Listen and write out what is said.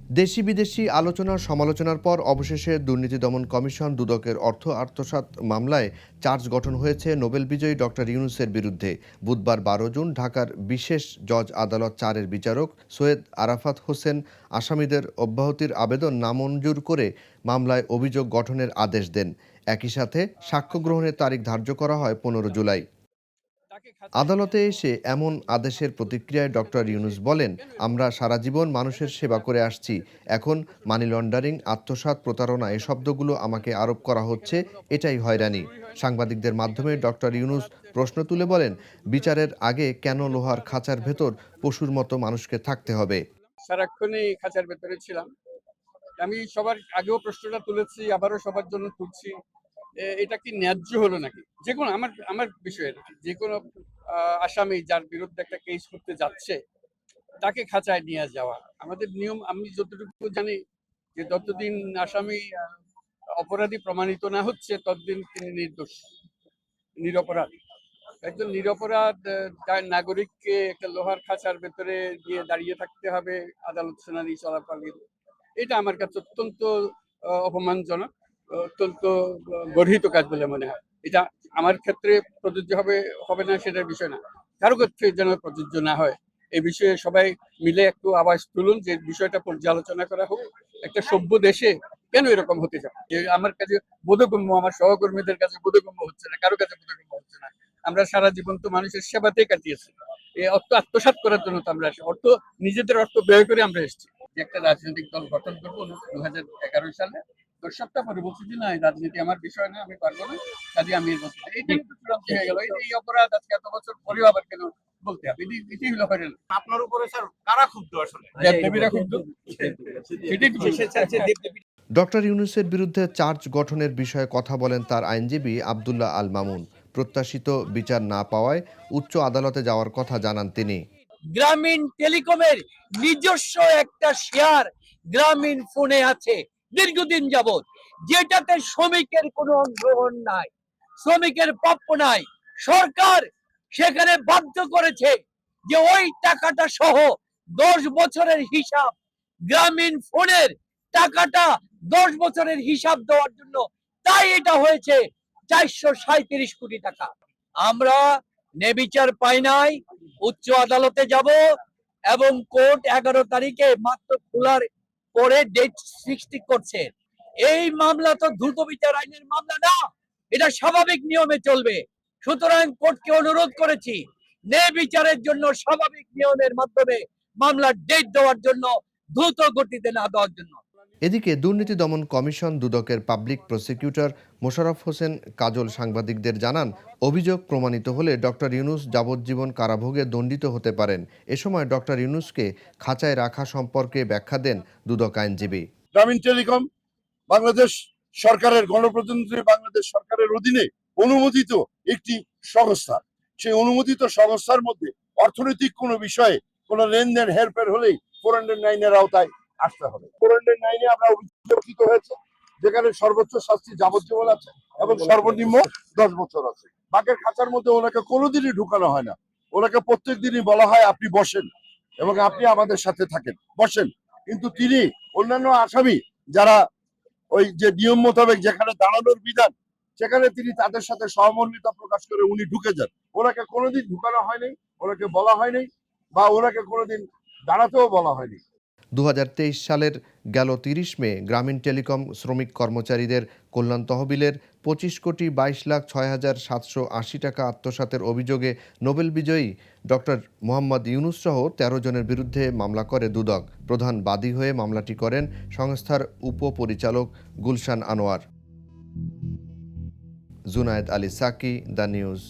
দেশি বিদেশি আলোচনা সমালোচনার পর অবশেষে দুর্নীতি দমন কমিশন দুদকের অর্থ আত্মসাৎ মামলায় চার্জ গঠন হয়েছে নোবেল বিজয়ী ডক্টর ইউনূসের বিরুদ্ধে। বুধবার ১২ জুন ঢাকার বিশেষ জজ আদালত ৪-এর বিচারক সৈয়দ আরাফাত হোসেন আসামিদের অব্যাহতির আবেদন নামঞ্জুর করে মামলায় অভিযোগ গঠনের আদেশ দেন। একই সাথে সাক্ষ্য গ্রহণের তারিখ ধার্য করা হয় ১৫ জুলাই। আদালতে এসে এমন আদেশের প্রতিক্রিয়ায় ডক্টর ইউনূস বলেন, আমরা সারা জীবন মানুষের সেবা করে আসছি। এখন মানি লন্ডারিং, আত্মসাৎ, প্রতারণা এ শব্দগুলো আমাকে আরোপ করা হচ্ছে, এটাই হয়রানি। সাংবাদিকদের মাধ্যমে ডক্টর ইউনূস প্রশ্ন তুলে বলেন, বিচারের আগে কেন লোহার খাঁচার ভেতর পশুর মতো মানুষকে থাকতে হবে? সারাক্ষণই খাঁচার ভেতরে ছিলাম। আমি সবার আগেও প্রশ্নটা তুলেছি, আবারও সবার জন্য তুলছি। এটা কি ন্যায্য হলো নাকি? যেকোনো আমার আমার বিষয়ে না, যেকোনো আসামি যার বিরুদ্ধে একটা কেস করতে যাচ্ছে তাকে খাঁচায় নিয়ে যাওয়া আমাদের নিয়ম। আমি যতটুকু জানি যে যতদিন আসামি অপরাধী প্রমাণিত না হচ্ছে ততদিন তিনি নির্দোষ, নিরপরাধ। একজন নিরপরাধ নাগরিককে একটা লোহার খাঁচার ভেতরে গিয়ে দাঁড়িয়ে থাকতে হবে আদালত শুনানি চলাকালীন। এটা আমার কাছে অত্যন্ত অপমানজনক, অত্যন্ত গর্হিত কাজ বলে মনে হয়। এটা আমার ক্ষেত্রে প্রযোজ্য হবে হবে না সেটার বিষয় না, কারো ক্ষেত্রে যেন প্রযোজ্য না হয়। এই বিষয়ে সবাই মিলে একটু আওয়াজ তুলুন যে বিষয়টা পর্যালোচনা করা হোক। একটা সভ্য দেশে কেন এরকম হতে যায় যে আমার কাছে বোধগম্য, আমার সহকর্মীদের কাছে বোধগম্য হচ্ছে না, কারো কাছে বোধগম্য হচ্ছে না। আমরা সারা জীবন তো মানুষের সেবাতেই কাটিয়েছি। এই অর্থ আত্মসাৎ করার জন্য তো আমরা অর্থ, নিজেদের অর্থ ব্যয় করে আমরা এসেছি যে একটা রাজনৈতিক দল গঠন করবো 2011 সালে। ১০ সপ্তাহ পরে বলছি যে না, এই রাজনীতি আমার বিষয় না, আমি পারবো না, কাজে আমি এর মধ্যে এইটাই তো চূড়ান্ত হয়ে গেল। এই অপরাধ আজকে এত বছর পরেও আবার কেন বলতে হবে? এটাই হলো হয়রানি। আপনার উপরে স্যার কারা ক্ষুব্ধ আসলে? দেবদেবীরা ক্ষুব্ধ, সেটাই তো বলছি। ডক্টর ইউনূসের বিরুদ্ধে চার্জ গঠনের বিষয়ে কথা বলেন তার আইনজীবী আব্দুল্লাহ আল মামুন। প্রত্যাশিত বিচার না পাওয়ায় উচ্চ আদালতে যাওয়ার কথা জানান তিনি। গ্রামীণ টেলিকমের নিজস্ব একটা শেয়ার গ্রামীণ ফোনে আছে দীর্ঘদিন যাবৎ, যেটাতে শ্রমিকের কোনো অংশগ্রহণ নাই, শ্রমিকের প্রাপ্য নাই। সরকার সেখানে বাধ্য করেছে যে ওই টাকাটা সহ 10 বছরের হিসাব, গ্রামীণ ফোনের টাকাটা 10 বছরের হিসাব দেওয়ার জন্য। তাই এটা হয়েছে 437 কোটি টাকা। আমরা নেবিচার পাই নাই, উচ্চ আদালতে যাব এবং কোর্ট 11 তারিখে মাত্র খোলার পরে ডেট ফিক্সড করছে। এই মামলা তো দ্রুত বিচার আইনের মামলা না, এটা স্বাভাবিক নিয়মে চলবে। সুতরাং কোর্টকে অনুরোধ করেছি নেবিচারের জন্য স্বাভাবিক নিয়মের মাধ্যমে মামলার ডেট দেওয়ার জন্য, দ্রুত গতিতে না দেওয়ার জন্য। এদিকে দুর্নীতি দমন কমিশন দুদকের পাবলিক প্রসিকিউটর মোশাররফ হোসেন কাজল সাংবাদিকদের জানান, অভিযোগ প্রমাণিত হলে ডক্টর ইউনূস যাবজ্জীবন কারাভোগে দণ্ডিত হতে পারেন। এ সময় ডক্টর ইউনূসকে খাঁচায় রাখা সম্পর্কে ব্যাখ্যা দেন দুদক আইনজীবী। গ্রামীণ টেলিকম বাংলাদেশ সরকারের, গণপ্রজাতন্ত্রী বাংলাদেশ সরকারের অধীনে অনুমোদিত একটি সংস্থা। সেই অনুমোদিত সংস্থার মধ্যে অর্থনৈতিক কোনো বিষয়ে কোনো লেনদেন হেরফের হলেই 409 এর আওতায় আসতে হবে। 409 এ আমরা অভিযোজিত হয়েছে, যেখানে সর্বোচ্চ শাস্তি যাবজ্জীবন আছে এবং সর্বনিম্ন 10 বছর আছে। বাঘের খাঁচার মধ্যে ওনাকে কোনোদিনই ঢুকানো হয় না। ওনাকে প্রত্যেক দিনই বলা হয় আপনি বসেন এবং আপনি আমাদের সাথে থাকেন, বসেন। কিন্তু তিনি অন্যান্য আসামি যারা ওই যে নিয়ম মোতাবেক যেখানে দাঁড়ানোর বিধান, সেখানে তিনি তাদের সাথে সহমর্মিতা প্রকাশ করে উনি ঢুকে যান। ওনাকে কোনোদিন ঢুকানো হয়নি, ওনাকে বলা হয়নি, বা ওনাকে কোনোদিন দাঁড়াতেও বলা হয়নি। 2023 সালের গেল 30 মে গ্রামীণ টেলিকম শ্রমিক কর্মচারীদের কল্যাণ তহবিলের 25,06,780 টাকা আত্মসাতের অভিযোগে নোবেল বিজয়ী ডক্টর মোহাম্মদ ইউনূস সহ 13 জনের বিরুদ্ধে মামলা করে দুদক। প্রধান বাদী হয়ে মামলাটি করেন সংস্থার উপপরিচালক গুলশান আনোয়ার। Junaid Ali Saki, the news.